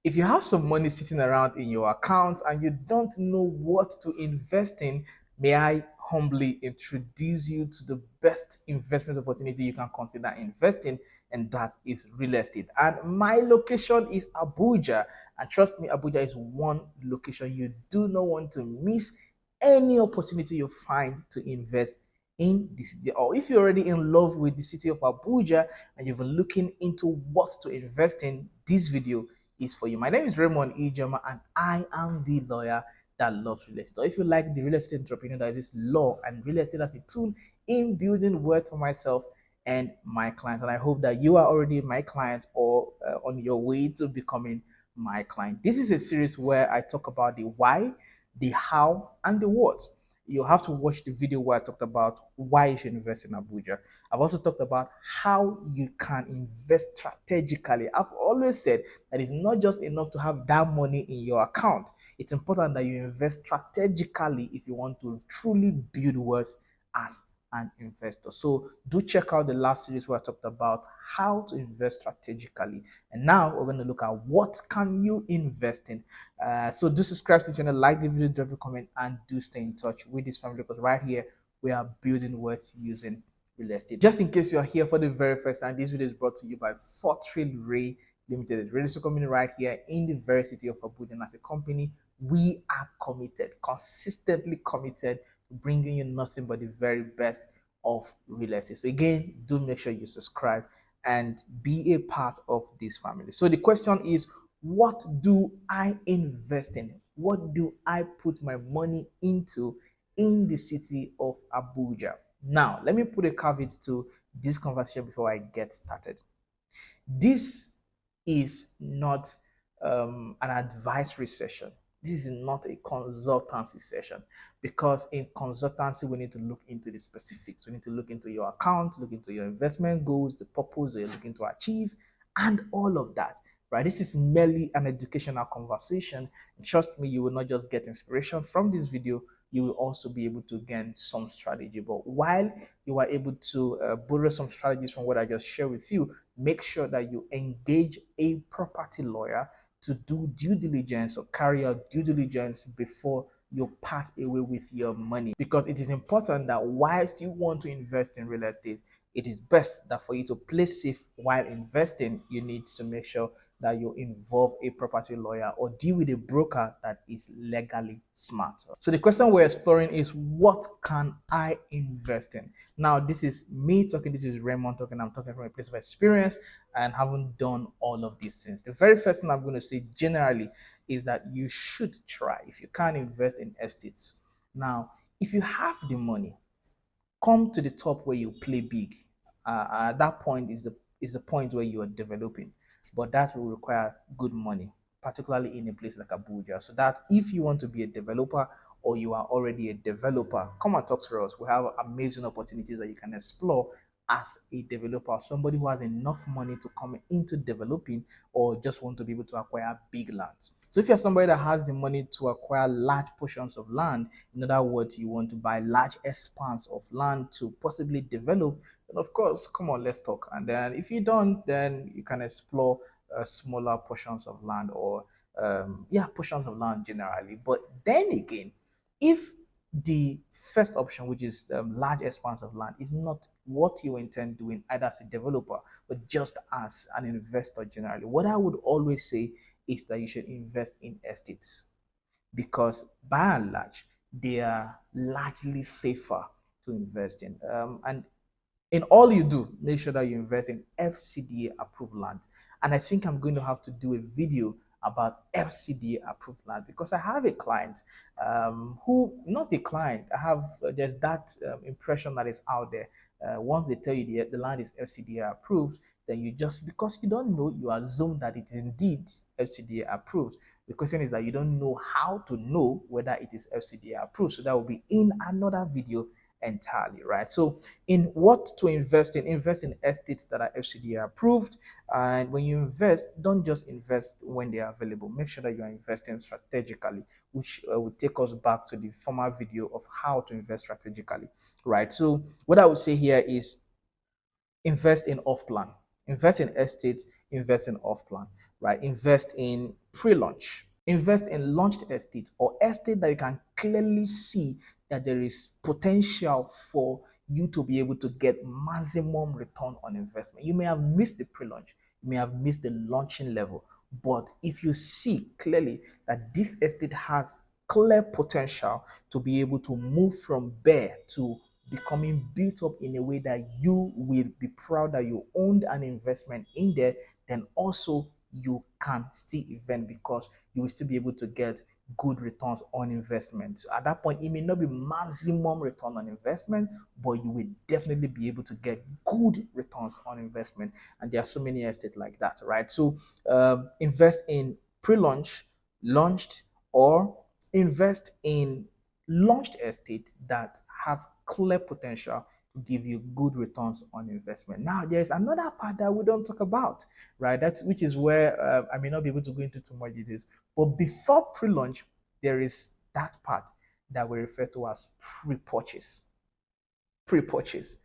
If you have some money sitting around in your account and you don't know what to invest in, may I humbly introduce you to the best investment opportunity you can consider investing, and that is real estate. And my location is Abuja. And trust me, Abuja is one location you do not want to miss any opportunity you find to invest in the city. Or if you're already in love with the city of Abuja and you've been looking into what to invest in, this video is for you. My name is Raymond Ijoma, and I am the lawyer that loves real estate. Or if you like the real estate entrepreneur that is law and real estate as a tool in building wealth for myself and my clients. And I hope that you are already my client or on your way to becoming my client. This is a series where I talk about the why, the how, and the what. You have to watch the video where I talked about why you should invest in Abuja. I've also talked about how you can invest strategically. I've always said that it's not just enough to have that money in your account. It's important that you invest strategically if you want to truly build wealth as an investor. So do check out the last series where I talked about how to invest strategically. And now we're going to look at what can you invest in. So do subscribe to the channel, like the video, drop a comment, and do stay in touch with this family, because right here we are building wealth using real estate. Just in case you are here for the very first time, this video is brought to you by Fortreal Rei Ltd, real estate company right here in the very city of Abuja. And as a company, we are committed, consistently committed to bringing you nothing but the very best of real estate. So again, do make sure you subscribe and be a part of this family. So the question is, what do I invest in? What do I put my money into in the city of Abuja? Now, let me put a caveat to this conversation before I get started. This is not an advisory session. This is not a consultancy session, because in consultancy, we need to look into the specifics. We need to look into your account, look into your investment goals, the purpose you're looking to achieve, and all of that. Right? This is merely an educational conversation. And trust me, you will not just get inspiration from this video, you will also be able to gain some strategy. But while you are able to borrow some strategies from what I just shared with you, make sure that you engage a property lawyer to do due diligence or carry out due diligence before you part away with your money. Because it is important that whilst you want to invest in real estate, it is best that for you to play safe while investing, you need to make sure that you involve a property lawyer or deal with a broker that is legally smart. So the question we're exploring is, what can I invest in? Now, this is me talking. This is Raymond talking. I'm talking from a place of experience and haven't done all of these things. The very first thing I'm going to say generally is that you should try if you can invest in estates. Now, if you have the money, come to the top where you play big. At that point is the point where you are developing, but that will require good money, particularly in a place like Abuja. So that if you want to be a developer or you are already a developer, come and talk to us. We have amazing opportunities that you can explore as a developer, somebody who has enough money to come into developing or just want to be able to acquire big lands. So if you're somebody that has the money to acquire large portions of land, in other words, you want to buy large expanse of land to possibly develop, then of course, come on, let's talk. And then if you don't, then you can explore smaller portions of land or portions of land generally. But then again, if the first option, which is large expanse of land, is not what you intend doing either as a developer but just as an investor generally, what I would always say is that you should invest in estates, because by and large they are largely safer to invest in. And in all you do, make sure that you invest in FCDA approved land. And I think I'm going to have to do a video about FCDA approved land, because I have a client who, not a client, I have, there's that impression that is out there. Once they tell you the land is FCDA approved, then you just, because you don't know, you assume that it is indeed FCDA approved. The question is that you don't know how to know whether it is FCDA approved. So that will be in another video entirely, right? So in what to invest in estates that are FCDA approved. And when you invest, don't just invest when they are available. Make sure that you are investing strategically, which will take us back to the former video of how to invest strategically, right? So what I would say here is invest in off plan, invest in estates, invest in off plan, right? Invest in pre-launch. Invest in launched estate or estate that you can clearly see that there is potential for you to be able to get maximum return on investment. You may have missed the pre-launch, you may have missed the launching level, but if you see clearly that this estate has clear potential to be able to move from bare to becoming built up in a way that you will be proud that you owned an investment in there, then also you can still invest because you will still be able to get good returns on investment. So at that point, it may not be maximum return on investment, but you will definitely be able to get good returns on investment. And there are so many estates like that, right? So invest in pre-launch, launched, or invest in launched estates that have clear potential to give you good returns on investment. Now, there's another part that we don't talk about, right? That's which is where I may not be able to go into too much details. But before pre-launch, there is that part that we refer to as pre-purchase. Pre-purchase.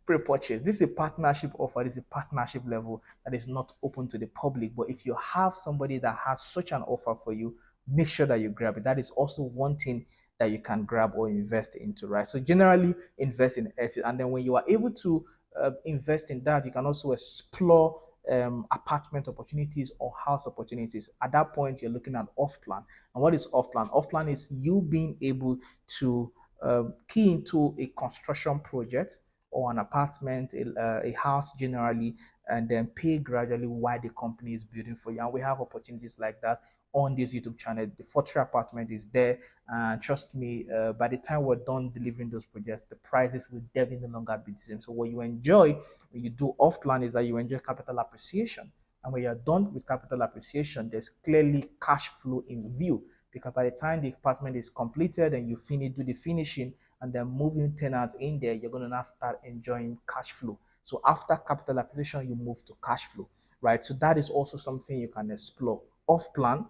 Pre-purchase. This is a partnership offer. This is a partnership level that is not open to the public. But if you have somebody that has such an offer for you, make sure that you grab it. That is also one thing that you can grab or invest into, right? So generally invest in it, and then when you are able to invest in that, you can also explore apartment opportunities or house opportunities. At that point, you're looking at off plan. And what is off plan? Off plan is you being able to key into a construction project or an apartment, a house generally, and then pay gradually while the company is building for you. And we have opportunities like that on this YouTube channel. The Fortreal apartment is there. And trust me, by the time we're done delivering those projects, the prices will definitely no longer be the same. So what you enjoy when you do off plan is that you enjoy capital appreciation. And when you're done with capital appreciation, there's clearly cash flow in view, because by the time the apartment is completed and you finish, do the finishing, and then moving tenants in there, you're going to now start enjoying cash flow. So after capital appreciation, you move to cash flow, right? So that is also something you can explore off plan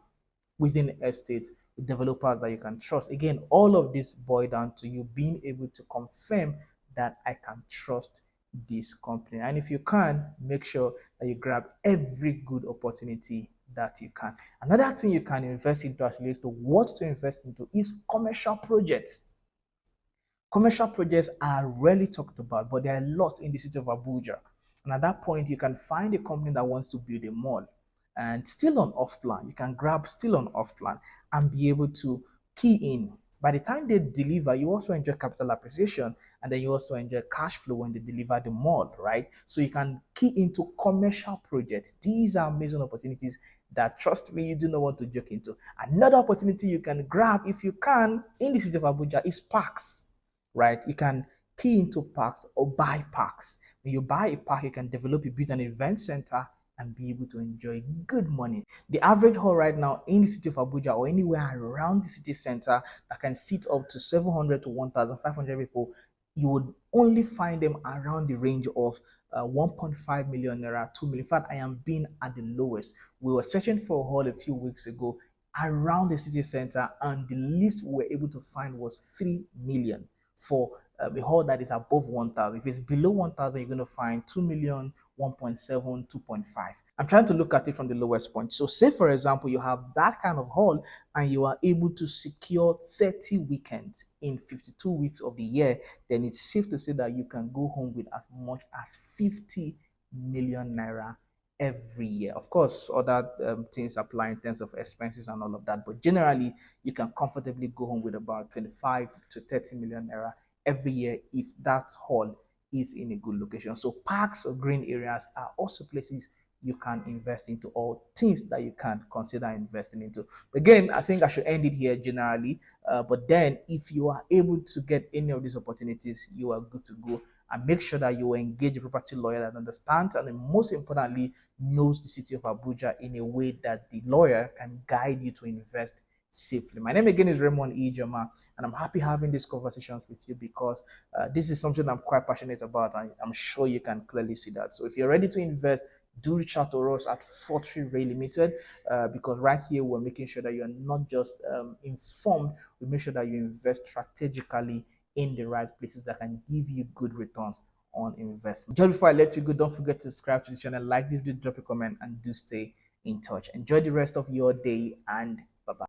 within estate with developers that you can trust. Again, all of this boil down to you being able to confirm that I can trust this company. And if you can, make sure that you grab every good opportunity that you can. Another thing you can invest into as relates to what to invest into is commercial projects. Commercial projects are rarely talked about, but there are lots in the city of Abuja. And at that point, you can find a company that wants to build a mall and still on off plan. You can grab still on off plan and be able to key in. By the time they deliver, you also enjoy capital appreciation, and then you also enjoy cash flow when they deliver the mall, right? So you can key into commercial projects. These are amazing opportunities that, trust me, you do not want to joke into. Another opportunity you can grab if you can in the city of Abuja is parks, right? You can key into parks or buy parks. When you buy a park, you can develop, build an event center and be able to enjoy good money. The average hall right now in the city of Abuja or anywhere around the city center that can seat up to 700 to 1,500 people, you would only find them around the range of 1.5 million naira, 2 million. In fact, I am being at the lowest. We were searching for a hall a few weeks ago around the city center, and the least we were able to find was 3 million for a hall that is above 1,000. If it's below 1,000, you're going to find 2 million, 1.7, 2.5. I'm trying to look at it from the lowest point. So say, for example, you have that kind of hall and you are able to secure 30 weekends in 52 weeks of the year, then it's safe to say that you can go home with as much as 50 million naira every year. Of course, other things apply in terms of expenses and all of that, but generally, you can comfortably go home with about 25 to 30 million naira every year if that hall is in a good location. So parks or green areas are also places you can invest into, or things that you can consider investing into. Again, I think I should end it here generally. But then if you are able to get any of these opportunities, you are good to go. And make sure that you engage a property lawyer that understands and most importantly knows the city of Abuja in a way that the lawyer can guide you to invest safely. My name again is Raymond Ijoma, and I'm happy having these conversations with you because this is something I'm quite passionate about, and I'm sure you can clearly see that. So if you're ready to invest, do reach out to us at Fortreal Rei Ltd. Because right here we're making sure that you're not just informed, we make sure that you invest strategically in the right places that can give you good returns on investment. Just before I let you go, don't forget to subscribe to the channel, like this video, drop a comment, and do stay in touch. Enjoy the rest of your day, and bye bye.